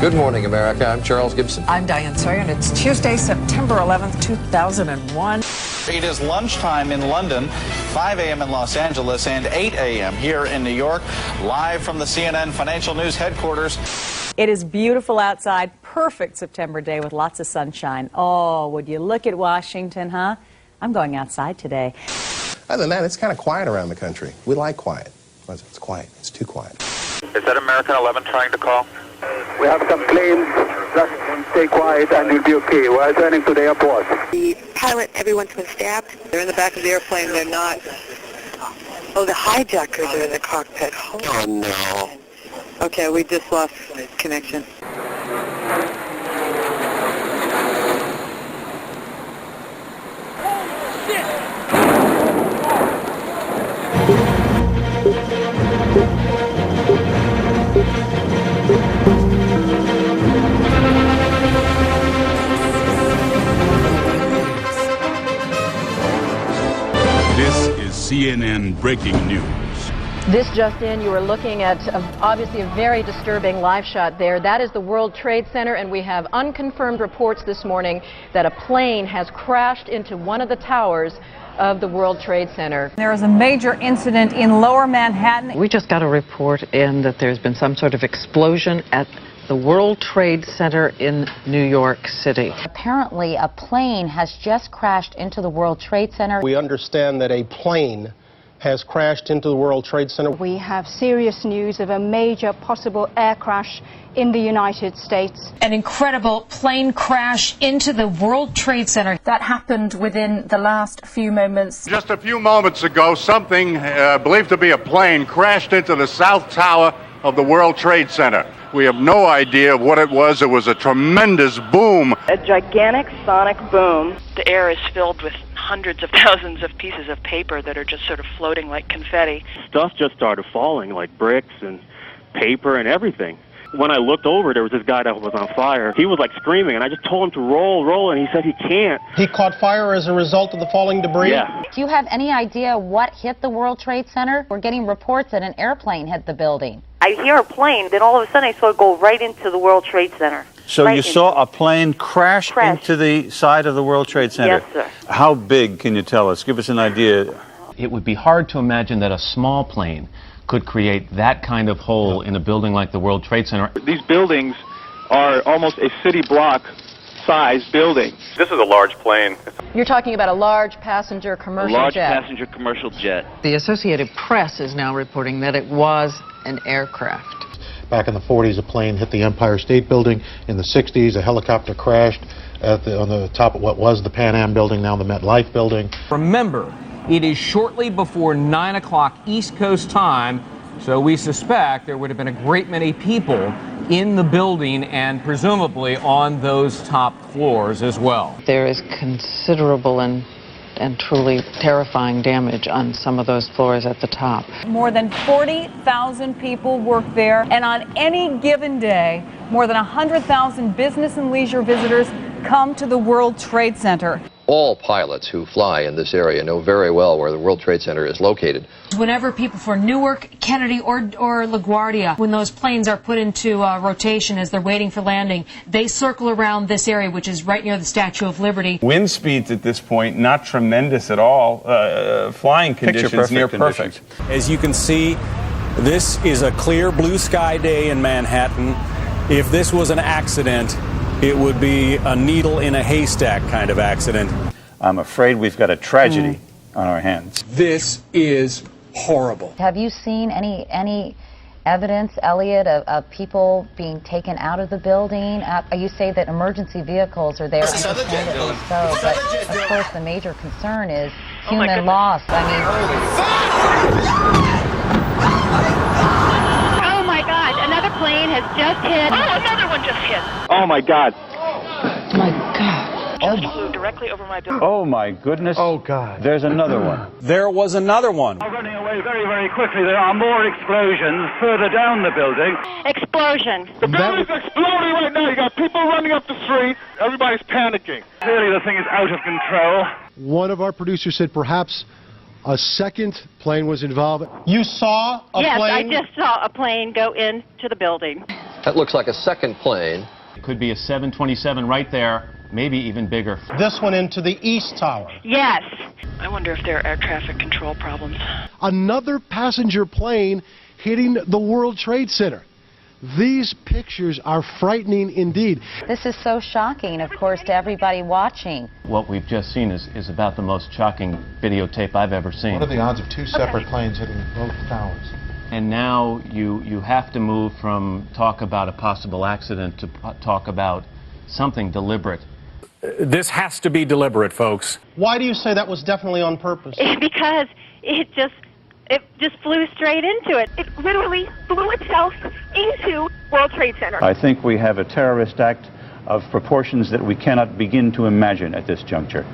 Good morning, America. I'm Charles Gibson. I'm Diane Sawyer, and it's Tuesday, September 11th, 2001. It is lunchtime in London, 5 a.m. in Los Angeles, and 8 a.m. here in New York, live from the CNN Financial News headquarters. It is beautiful outside, perfect September day with lots of sunshine. Oh, would you look at Washington, huh? I'm going outside today. Other than that, it's kind of quiet around the country. We like quiet. It's quiet. It's too quiet. Is that American 11 trying to call? We have some planes. Just stay quiet and you'll be okay. We're returning to the airport. The pilot, everyone's been stabbed. They're in the back of the airplane. They're not. Oh, the hijackers are in the cockpit. Oh, no. Okay, we just lost connection. This is CNN breaking news. This just in, you are looking at obviously a very disturbing live shot there. That is the World Trade Center, and we have unconfirmed reports this morning that a plane has crashed into one of the towers of the World Trade Center. There is a major incident in Lower Manhattan. We just got a report in that there's been some sort of explosion at the World Trade Center in New York City. Apparently, a plane has just crashed into the World Trade Center. We understand that a plane has crashed into the World Trade Center. We have serious news of a major possible air crash in the United States. An incredible plane crash into the World Trade Center. That happened within the last few moments. Just a few moments ago, something believed to be a plane crashed into the South Tower of the World Trade Center. We have no idea of what it was. It was a tremendous boom. A gigantic sonic boom. The air is filled with hundreds of thousands of pieces of paper that are just sort of floating like confetti. Stuff just started falling, like bricks and paper and everything. When I looked over, there was this guy that was on fire. He was like screaming, and I just told him to roll, and he said he can't. He caught fire as a result of the falling debris? Yeah. Do you have any idea what hit the World Trade Center? We're getting reports that an airplane hit the building. I hear a plane, then all of a sudden I saw it go right into the World Trade Center. So right you saw a plane crash into the side of the World Trade Center? Yes, sir. How big, can you tell us? Give us an idea. It would be hard to imagine that a small plane could create that kind of hole in a building like the World Trade Center. These buildings are almost a city block size building. This is a large plane. You're talking about a large passenger commercial jet. Passenger commercial jet. The Associated Press is now reporting that it was an aircraft. Back in the 40s, a plane hit the Empire State Building. In the 60s, a helicopter crashed on the top of what was the Pan Am building, now the MetLife building. Remember, it is shortly before 9 o'clock East Coast time, so we suspect there would have been a great many people in the building and presumably on those top floors as well. There is considerable and truly terrifying damage on some of those floors at the top. More than 40,000 people work there, and on any given day, more than 100,000 business and leisure visitors come to the World Trade Center. All pilots who fly in this area know very well where the World Trade Center is located. Whenever people for Newark, Kennedy, or LaGuardia, when those planes are put into rotation as they're waiting for landing, they circle around this area, which is right near the Statue of Liberty. Wind speeds at this point, not tremendous at all. Flying conditions near perfect. As you can see, this is a clear blue sky day in Manhattan. If this was an accident, it would be a needle in a haystack kind of accident. I'm afraid we've got a tragedy on our hands. This is horrible. Have you seen any evidence, Elliot, of people being taken out of the building? You say that emergency vehicles are there, understandably so, but of course the major concern is human loss. Oh my God, another plane has just hit. Oh, another one just hit. Oh my God. My God. Just flew directly over my building. Oh my goodness. Oh God. There's another one. There was another one. Running away very, very quickly. There are more explosions further down the building. Explosion. The building's exploding right now. You got people running up the street. Everybody's panicking. Clearly the thing is out of control. One of our producers said perhaps a second plane was involved. You saw a plane? Yes, I just saw a plane go into the building. That looks like a second plane. It could be a 727 right there, maybe even bigger. This one into the East Tower. Yes. I wonder if there are air traffic control problems. Another passenger plane hitting the World Trade Center. These pictures are frightening indeed. This is so shocking, of course, to everybody watching. What we've just seen is about the most shocking videotape I've ever seen. What are the odds of two separate planes hitting both towers? And now you have to move from talk about a possible accident to talk about something deliberate. This has to be deliberate, folks. Why do you say that was definitely on purpose? Because it just flew straight into it. It literally flew itself into World Trade Center. I think we have a terrorist act of proportions that we cannot begin to imagine at this juncture.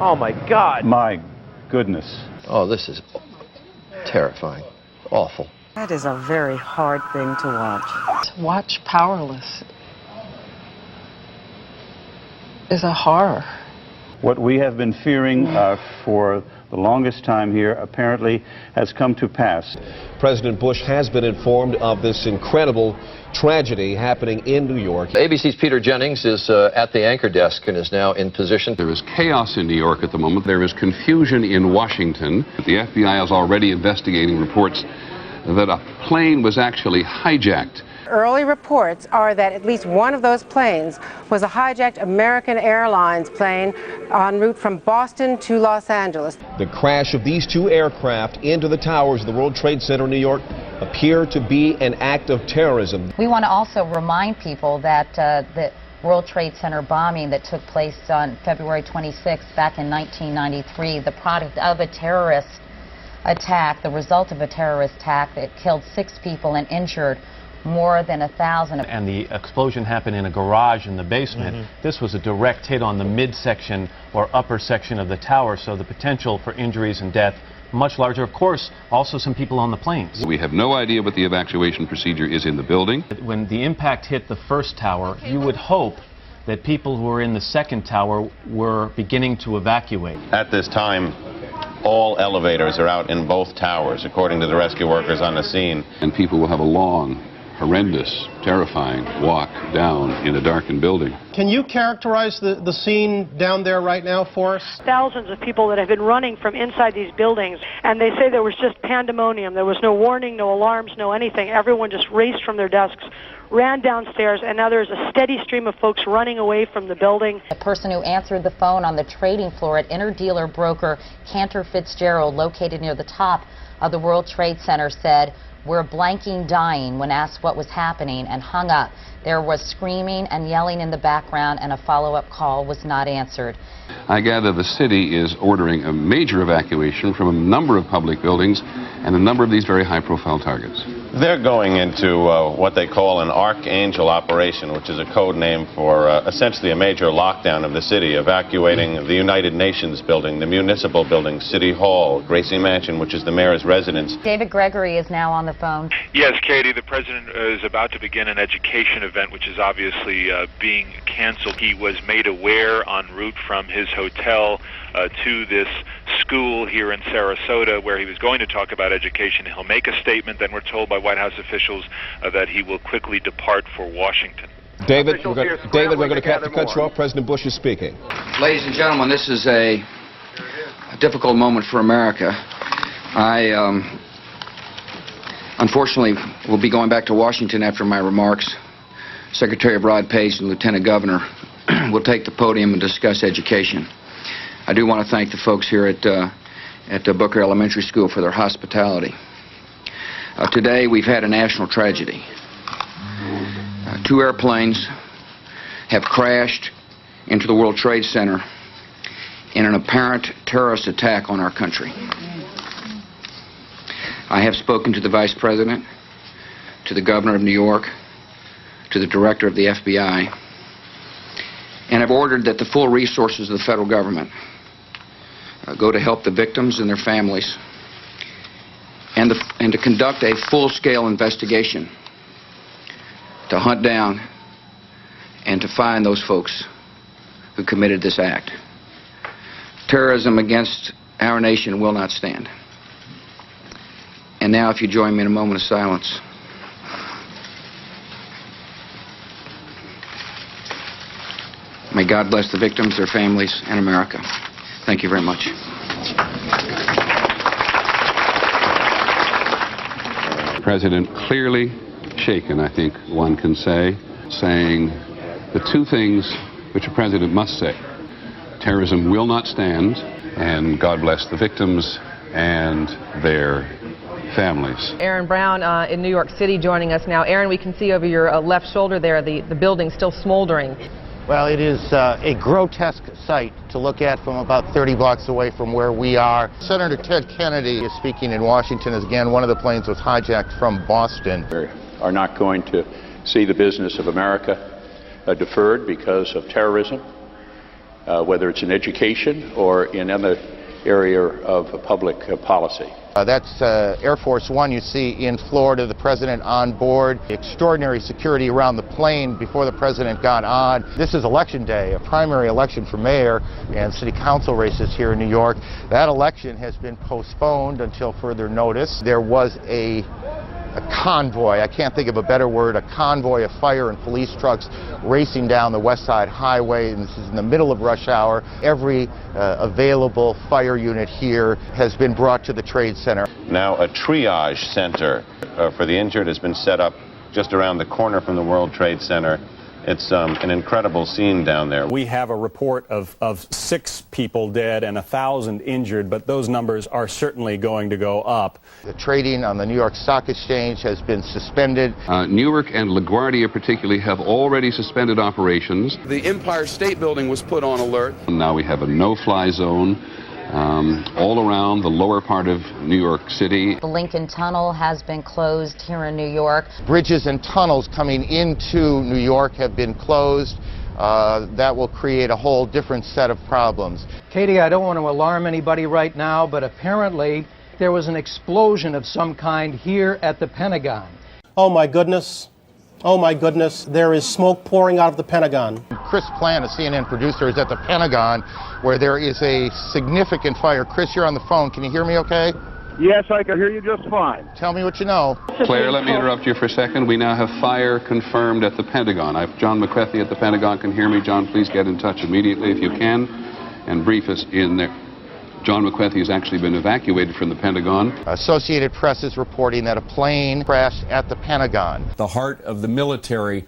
Oh, my God. My goodness. Oh, this is terrifying. Awful. That is a very hard thing to watch. To watch powerless is a horror. What we have been fearing for the longest time here apparently has come to pass. President Bush has been informed of this incredible tragedy happening in New York. ABC's Peter Jennings is at the anchor desk and is now in position. There is chaos in New York at the moment. There is confusion in Washington. The FBI is already investigating reports that a plane was actually hijacked. Early reports are that at least one of those planes was a hijacked American Airlines plane en route from Boston to Los Angeles. The crash of these two aircraft into the towers of the World Trade Center in New York appear to be an act of terrorism. We want to also remind people that the World Trade Center bombing that took place on February 26th back in 1993, the product of a terrorist attack, the result of a terrorist attack that killed 6 people and injured more than 1,000. And the explosion happened in a garage in the basement. This was a direct hit on the midsection or upper section of the tower, so the potential for injuries and death much larger. Of course, also some people on the planes. We have no idea what the evacuation procedure is in the building. When the impact hit the first tower, you would hope that people who were in the second tower were beginning to evacuate. At this time, all elevators are out in both towers, according to the rescue workers on the scene. And people will have a long, horrendous, terrifying walk down in a darkened building. Can you characterize the scene down there right now for us? Thousands of people that have been running from inside these buildings, and they say there was just pandemonium. There was no warning, no alarms, no anything. Everyone just raced from their desks, ran downstairs, and now there's a steady stream of folks running away from the building. The person who answered the phone on the trading floor at interdealer broker Cantor Fitzgerald, located near the top of the World Trade Center, said, "We're blanking dying," when asked what was happening, and hung up. There was screaming and yelling in the background, and a follow-up call was not answered. I gather the city is ordering a major evacuation from a number of public buildings and a number of these very high-profile targets. They're going into what they call an Archangel operation, which is a code name for essentially a major lockdown of the city, evacuating the United Nations building, the municipal building, City Hall, Gracie Mansion, which is the mayor's residence. David Gregory is now on the phone. Yes, Katie, the president is about to begin an education event, which is obviously being canceled. He was made aware en route from his hotel to this school here in Sarasota, where he was going to talk about education. He'll make a statement, then we're told by White House officials that he will quickly depart for Washington. David, we're going to cut you off. President Bush is speaking. Ladies and gentlemen, this is a difficult moment for America. I unfortunately will be going back to Washington after my remarks. Secretary of Rod Page and Lieutenant Governor will take the podium and discuss education. I do want to thank the folks here at Booker Elementary School for their hospitality. Today we've had a national tragedy. 2 airplanes have crashed into the World Trade Center in an apparent terrorist attack on our country. I have spoken to the Vice President, to the Governor of New York, to the Director of the FBI, and have ordered that the full resources of the federal government go to help the victims and their families, and to conduct a full-scale investigation to hunt down and to find those folks who committed this act. Terrorism against our nation will not stand. And now, if you join me in a moment of silence. May God bless the victims, their families, and America. Thank you very much. The President clearly shaken, I think one can say, saying the two things which a president must say. Terrorism will not stand, and God bless the victims and their families. Aaron Brown in New York City joining us now. Aaron, we can see over your left shoulder there the building still smoldering. Well, it is a grotesque sight to look at from about 30 blocks away from where we are. Senator Ted Kennedy is speaking in Washington as, again, one of the planes was hijacked from Boston. We are not going to see the business of America deferred because of terrorism, whether it's in education or in another area of public policy. That's Air Force One you see in Florida, the president on board. Extraordinary security around the plane before the president got on. This is election day, a primary election for mayor and city council races here in New York. That election has been postponed until further notice. There was a convoy, I can't think of a better word, a convoy of fire and police trucks racing down the West Side Highway, and this is in the middle of rush hour. Every available fire unit here has been brought to the Trade Center. Now a triage center for the injured has been set up just around the corner from the World Trade Center. It's an incredible scene down there. We have a report of 6 people dead and 1,000 injured, but those numbers are certainly going to go up. The trading on the New York Stock Exchange has been suspended. Newark and LaGuardia particularly have already suspended operations. The Empire State Building was put on alert. Now we have a no-fly zone all around the lower part of New York City. The Lincoln Tunnel has been closed here in New York. Bridges and tunnels coming into New York have been closed. That will create a whole different set of problems. Katie, I don't want to alarm anybody right now, but apparently there was an explosion of some kind here at the Pentagon. Oh my goodness. Oh my goodness, there is smoke pouring out of the Pentagon. Chris Plant, a CNN producer, is at the Pentagon where there is a significant fire. Chris, you're on the phone. Can you hear me okay? Yes, I can hear you just fine. Tell me what you know. Claire, let me interrupt you for a second. We now have fire confirmed at the Pentagon. John McCarthy at the Pentagon can hear me. John, please get in touch immediately if you can and brief us in there. John McCarthy has actually been evacuated from the Pentagon. Associated Press is reporting that a plane crashed at the Pentagon. The heart of the military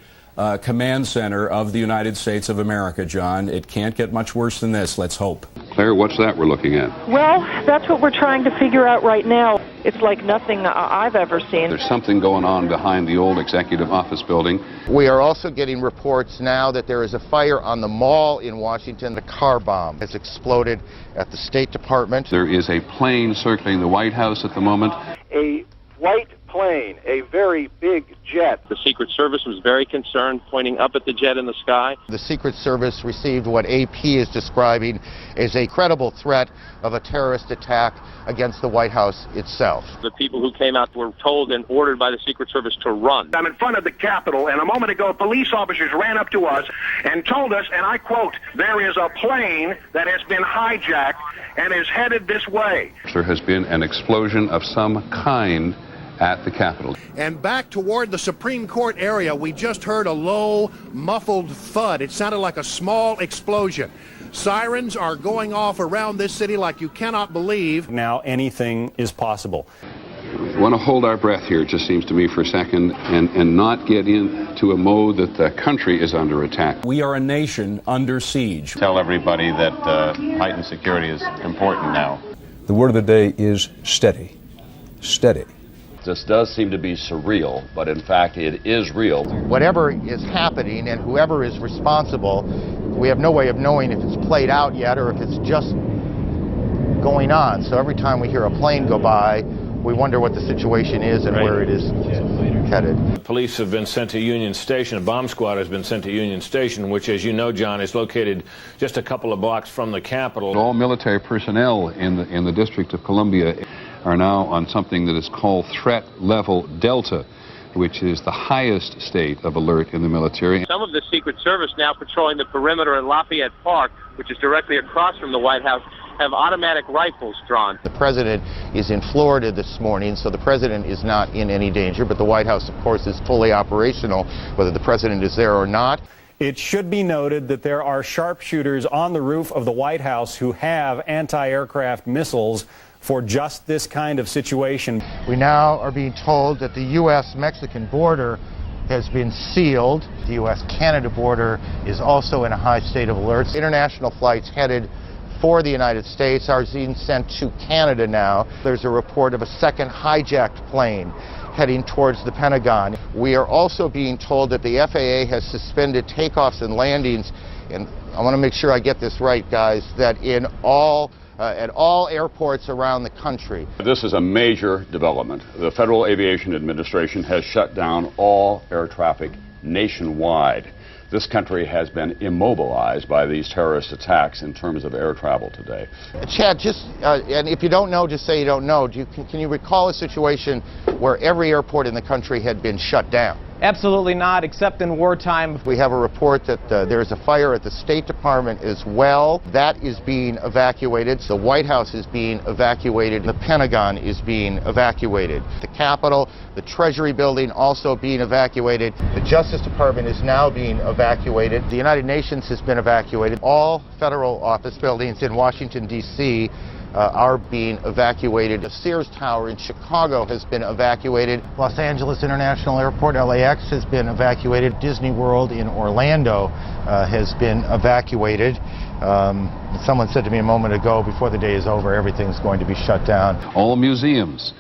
command center of the United States of America, John. It can't get much worse than this, let's hope. Claire, what's that we're looking at? Well, that's what we're trying to figure out right now. It's like nothing I've ever seen. There's something going on behind the old executive office building. We are also getting reports now that there is a fire on the mall in Washington. The car bomb has exploded at the State Department. There is a plane circling the White House at the moment. A white plane, a very big jet. The Secret Service was very concerned, pointing up at the jet in the sky. The Secret Service received what AP is describing as a credible threat of a terrorist attack against the White House itself. The people who came out were told and ordered by the Secret Service to run. I'm in front of the Capitol, and a moment ago, police officers ran up to us and told us, and I quote, "There is a plane that has been hijacked and is headed this way." There has been an explosion of some kind at the Capitol. And back toward the Supreme Court area, we just heard a low, muffled thud. It sounded like a small explosion. Sirens are going off around this city like you cannot believe. Now anything is possible. We want to hold our breath here, it just seems to me, for a second, and not get into a mode that the country is under attack. We are a nation under siege. Tell everybody that heightened security is important now. The word of the day is steady. Steady. This does seem to be surreal, but in fact it is real. Whatever is happening and whoever is responsible, we have no way of knowing if it's played out yet or if it's just going on. So every time we hear a plane go by, we wonder what the situation is and where it is headed. Police have been sent to Union Station. A bomb squad has been sent to Union Station, which, as you know, John, is located just a couple of blocks from the Capitol. All military personnel in the District of Columbia are now on something that is called Threat Level Delta, which is the highest state of alert in the military. Some of the Secret Service now patrolling the perimeter in Lafayette Park, which is directly across from the White House, have automatic rifles drawn. The president is in Florida this morning, so the president is not in any danger, but the White House, of course, is fully operational, whether the president is there or not. It should be noted that there are sharpshooters on the roof of the White House who have anti-aircraft missiles for just this kind of situation. We now are being told that the U.S.-Mexican border has been sealed. The U.S.-Canada border is also in a high state of alert. International flights headed for the United States are being sent to Canada now. There's a report of a second hijacked plane heading towards the Pentagon. We are also being told that the FAA has suspended takeoffs and landings, and I want to make sure I get this right, guys, that in at all airports around the country. This is a major development. The Federal Aviation Administration has shut down all air traffic nationwide. This country has been immobilized by these terrorist attacks in terms of air travel today. Chad, and if you don't know, just say you don't know. Can you recall a situation where every airport in the country had been shut down? Absolutely not, except in wartime. We have a report that there's a fire at the State Department as well. That is being evacuated. The White House is being evacuated. The Pentagon is being evacuated. The Capitol, the Treasury building also being evacuated. The Justice Department is now being evacuated. The United Nations has been evacuated. All federal office buildings in Washington, D.C. Are being evacuated. The Sears Tower in Chicago has been evacuated. Los Angeles International Airport, LAX, has been evacuated. Disney World in Orlando has been evacuated. Someone said to me a moment ago, before the day is over, everything's going to be shut down. All museums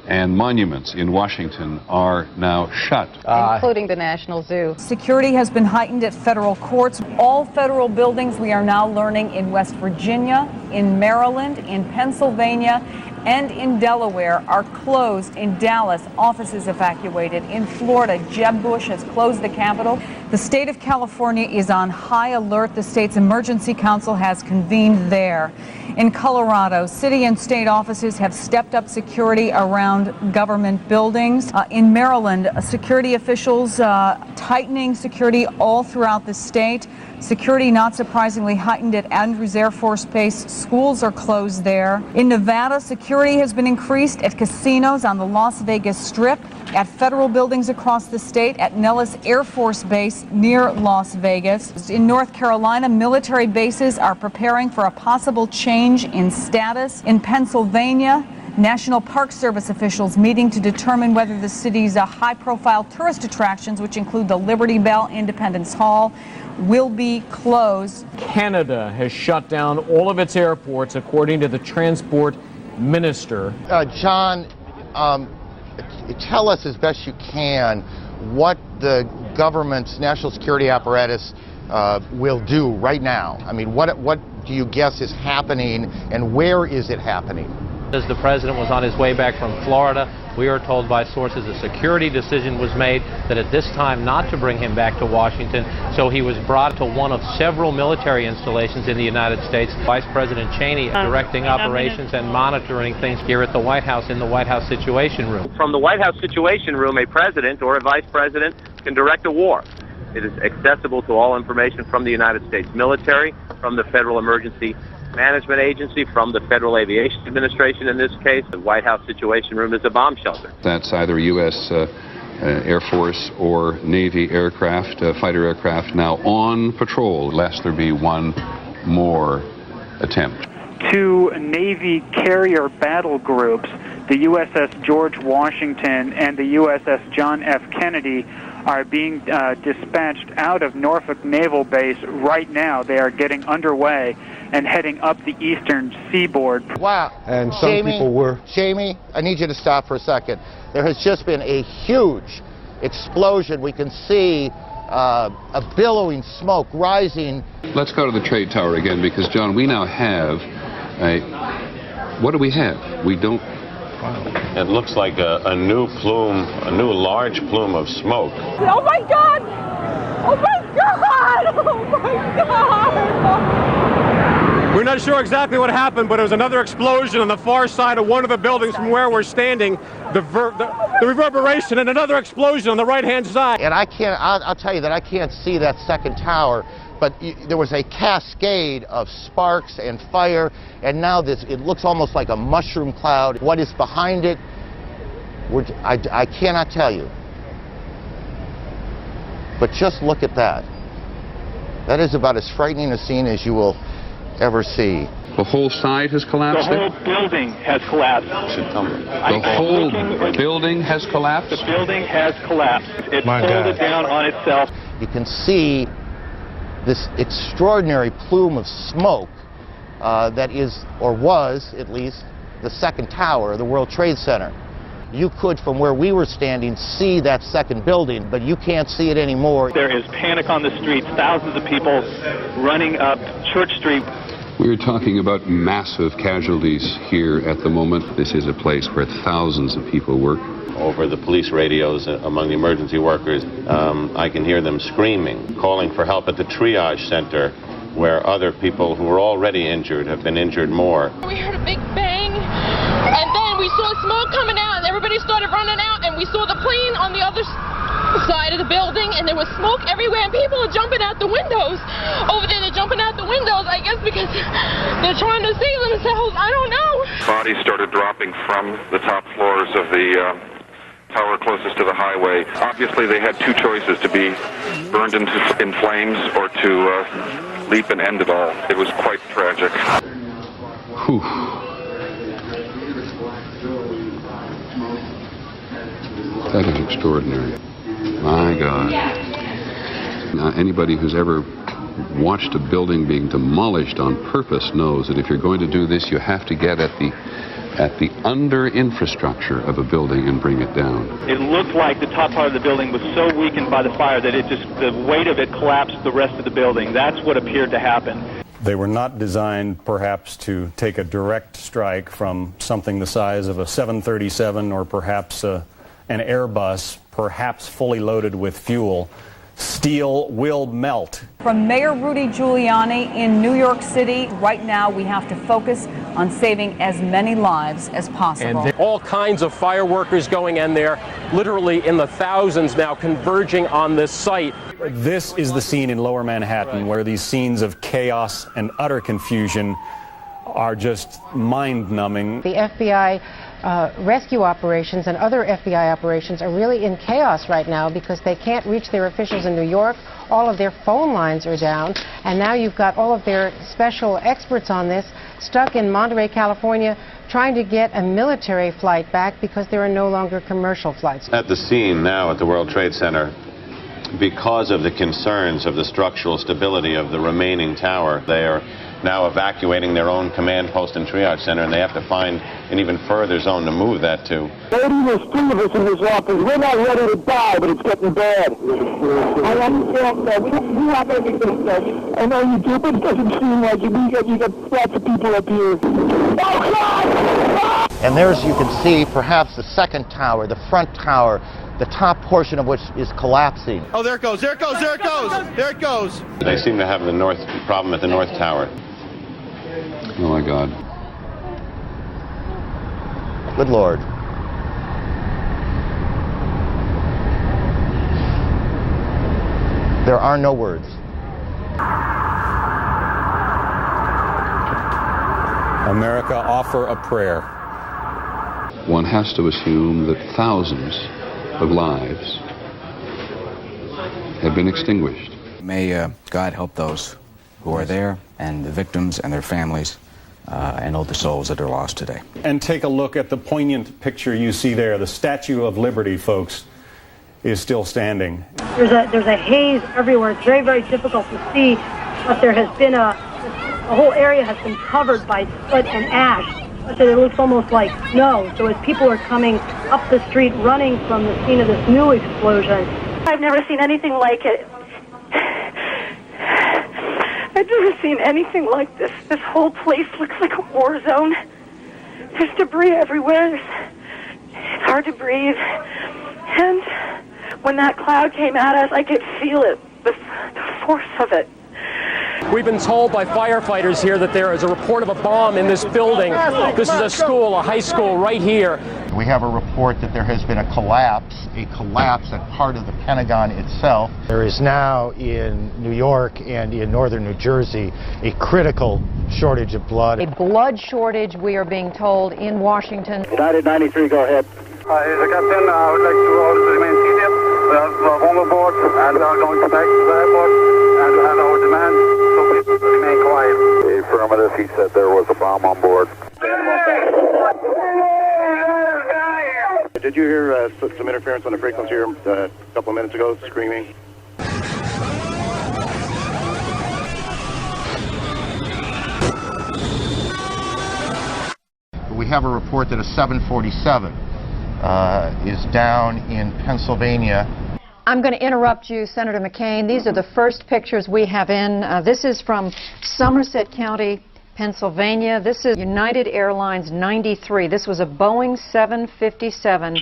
and monuments in Washington are now shut. Including the National Zoo. Security has been heightened at federal courts. All federal buildings, we are now learning, in West Virginia, in Maryland, in Pennsylvania, and in Delaware are closed. In Dallas, offices evacuated. In Florida, Jeb Bush has closed the Capitol. The state of California is on high alert. The state's emergency council has convened there. In Colorado, city and state offices have stepped up security around government buildings. In Maryland, security officials tightening security all throughout the state. Security, not surprisingly, heightened at Andrews Air Force Base. Schools are closed there. In Nevada, security has been increased at casinos on the Las Vegas Strip, at federal buildings across the state, at Nellis Air Force Base near Las Vegas. In North Carolina, military bases are preparing for a possible change in status. In Pennsylvania, National Park Service officials meeting to determine whether the city's high-profile tourist attractions, which include the Liberty Bell, Independence Hall, will be closed. Canada has shut down all of its airports, according to the transport minister. John, tell us as best you can what the government's national security apparatus will do right now. I mean, what do you guess is happening, and where is it happening? As the president was on his way back from Florida, we are told by sources a security decision was made that at this time not to bring him back to Washington, so he was brought to one of several military installations in the United States. Vice President Cheney directing operations and monitoring things here at the White House in the White House Situation Room. From the White House Situation Room, a president or a vice president can direct a war. It is accessible to all information from the United States military, from the Federal Emergency Management Agency, from the Federal Aviation Administration. In this case, the White House Situation Room is a bomb shelter. That's either U.S. Air Force or Navy aircraft, fighter aircraft, now on patrol, lest there be one more attempt. Two Navy carrier battle groups, the USS George Washington and the USS John F. Kennedy, are being dispatched out of Norfolk Naval Base right now. They are getting underway and heading up the eastern seaboard. Wow. And some people were... Jamie, I need you to stop for a second. There has just been a huge explosion. We can see a billowing smoke rising. Let's go to the trade tower again, because, John, we now have a... What do we have? We don't... It looks like a new plume, a new large plume of smoke. Oh my God! Oh my God! Oh my God! We're not sure exactly what happened, but it was another explosion on the far side of one of the buildings from where we're standing. The reverberation and another explosion on the right-hand side. And I'll tell you that I can't see that second tower, but there was a cascade of sparks and fire, and now it looks almost like a mushroom cloud. What is behind it, I cannot tell you. But just look at that. That is about as frightening a scene as you will ever see. The whole side has collapsed? The whole building has collapsed. The whole building has collapsed? The building has collapsed. It folded down on itself. You can see this extraordinary plume of smoke that is, or was at least, the second tower of the World Trade Center. You could, from where we were standing, see that second building, but you can't see it anymore. There is panic on the streets, thousands of people running up Church Street. We're talking about massive casualties here at the moment. This is a place where thousands of people work. Over the police radios among the emergency workers, I can hear them screaming, calling for help at the triage center, where other people who were already injured have been injured more. We heard a big bang, and then we saw smoke coming out, and everybody started running out, and we saw the plane on the other side of the building, and there was smoke everywhere, and people are jumping out the windows. Over there, they're jumping out the windows, I guess because they're trying to save themselves. I don't know. Bodies started dropping from the top floors of the tower closest to the highway. Obviously, they had two choices: to be burned in flames or to leap and end it all. It was quite tragic. Whew. That is extraordinary. My God. Now, anybody who's ever watched a building being demolished on purpose knows that if you're going to do this, you have to get at the under infrastructure of a building and bring it down. It looked like the top part of the building was so weakened by the fire that the weight of it collapsed the rest of the building. That's what appeared to happen. They were not designed, perhaps, to take a direct strike from something the size of a 737 or perhaps an Airbus, perhaps fully loaded with fuel. Steel will melt. From Mayor Rudy Giuliani in New York City, right now we have to focus on saving as many lives as possible. And all kinds of fire workers going in there, literally in the thousands now, converging on this site. This is the scene in Lower Manhattan where these scenes of chaos and utter confusion are just mind-numbing. The FBI rescue operations and other FBI operations are really in chaos right now because they can't reach their officials in New York. All of their phone lines are down, and now you've got all of their special experts on this stuck in Monterey, California, trying to get a military flight back because there are no longer commercial flights. At the scene now at the World Trade Center, because of the concerns of the structural stability of the remaining tower, they are now evacuating their own command post and triage center, and they have to find an even further zone to move that to. There's three of us in this office. We're not ready to die, but it's getting bad. I understand that. We have everything, sir. I know you do, but it doesn't seem like it. You got lots of people up here. Oh, God! And there's, you can see, perhaps the second tower, the front tower, the top portion of which is collapsing. Oh, there it goes, there it goes, there it goes, there it goes. They seem to have the problem at the north tower. Oh, my God. Good Lord. There are no words. America, offer a prayer. One has to assume that thousands of lives have been extinguished. May God help those who are there and the victims and their families and all the souls that are lost today. And take a look at the poignant picture you see there. The Statue of Liberty, folks, is still standing. There's a haze everywhere. It's very, very difficult to see, but there has been the whole area has been covered by soot and ash. But it looks almost like snow. So as people are coming up the street running from the scene of this new explosion. I've never seen anything like it. I've never seen anything like this. This whole place looks like a war zone. There's debris everywhere. It's hard to breathe. And when that cloud came at us, I could feel it, the force of it. We've been told by firefighters here that there is a report of a bomb in this building. This is a school, a high school right here. We have a report that there has been a collapse at part of the Pentagon itself. There is now in New York and in northern New Jersey a critical shortage of blood. A blood shortage, we are being told, in Washington. United 93, go ahead. Here's the captain. I would like to order to remain seated. We have one aboard and we are going to back to the airport and to hand over the command, so please remain quiet. Affirmative, he said there was a bomb on board. Did you hear some interference on the frequency here a couple of minutes ago, screaming? We have a report that a 747 is down in Pennsylvania. I'm going to interrupt you, Senator McCain. These are the first pictures we have in. This is from Somerset County, Pennsylvania. This is United Airlines 93. This was a Boeing 757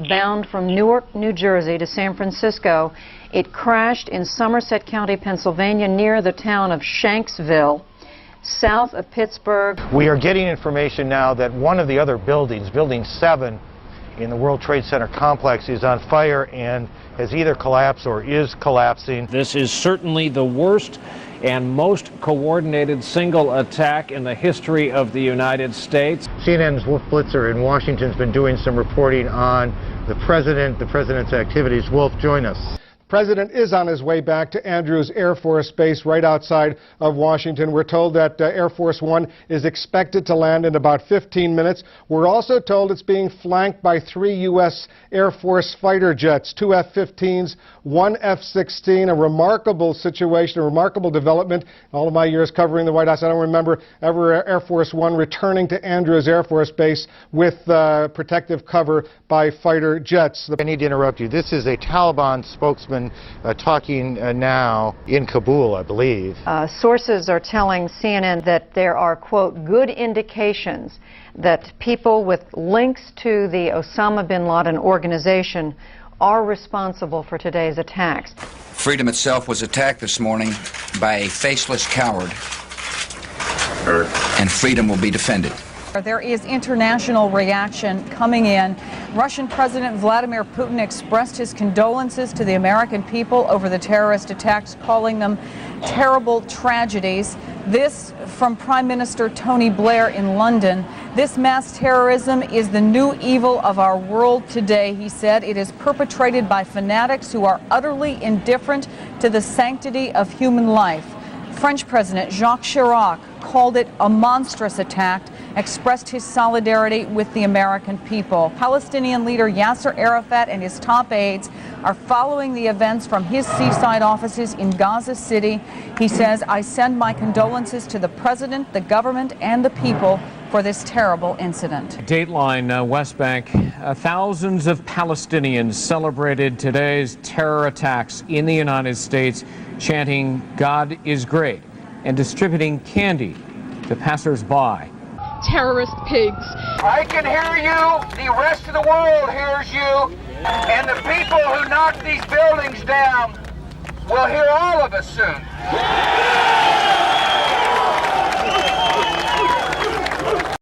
bound from Newark, New Jersey to San Francisco. It crashed in Somerset County, Pennsylvania, near the town of Shanksville, south of Pittsburgh. We are getting information now that one of the other buildings, Building 7 in the World Trade Center complex, is on fire and has either collapsed or is collapsing. This is certainly the worst and most coordinated single attack in the history of the United States. CNN's Wolf Blitzer in Washington has been doing some reporting on the president's activities. Wolf, join us. The president is on his way back to Andrews Air Force Base right outside of Washington. We're told that Air Force One is expected to land in about 15 minutes. We're also told it's being flanked by 3 U.S. Air Force fighter jets, 2 F-15s, 1 F-16, a remarkable situation, a remarkable development. All of my years covering the White House, I don't remember ever Air Force One returning to Andrews Air Force Base with protective cover by fighter jets. I need to interrupt you. This is a Taliban spokesman talking now in Kabul, I believe. Sources are telling CNN that there are, quote, good indications that people with links to the Osama bin Laden organization are responsible for today's attacks. Freedom itself was attacked this morning by a faceless coward, and freedom will be defended. There is international reaction coming in. Russian President Vladimir Putin expressed his condolences to the American people over the terrorist attacks, calling them terrible tragedies. This from Prime Minister Tony Blair in London. This mass terrorism is the new evil of our world today, he said. It is perpetrated by fanatics who are utterly indifferent to the sanctity of human life. French President Jacques Chirac called it a monstrous attack, expressed his solidarity with the American people. Palestinian leader Yasser Arafat and his top aides are following the events from his seaside offices in Gaza City. He says, I send my condolences to the president, the government, and the people for this terrible incident. Dateline, West Bank. Thousands of Palestinians celebrated today's terror attacks in the United States, chanting, God is great, and distributing candy to passers-by. Terrorist pigs. I can hear you, the rest of the world hears you, and the people who knocked these buildings down will hear all of us soon.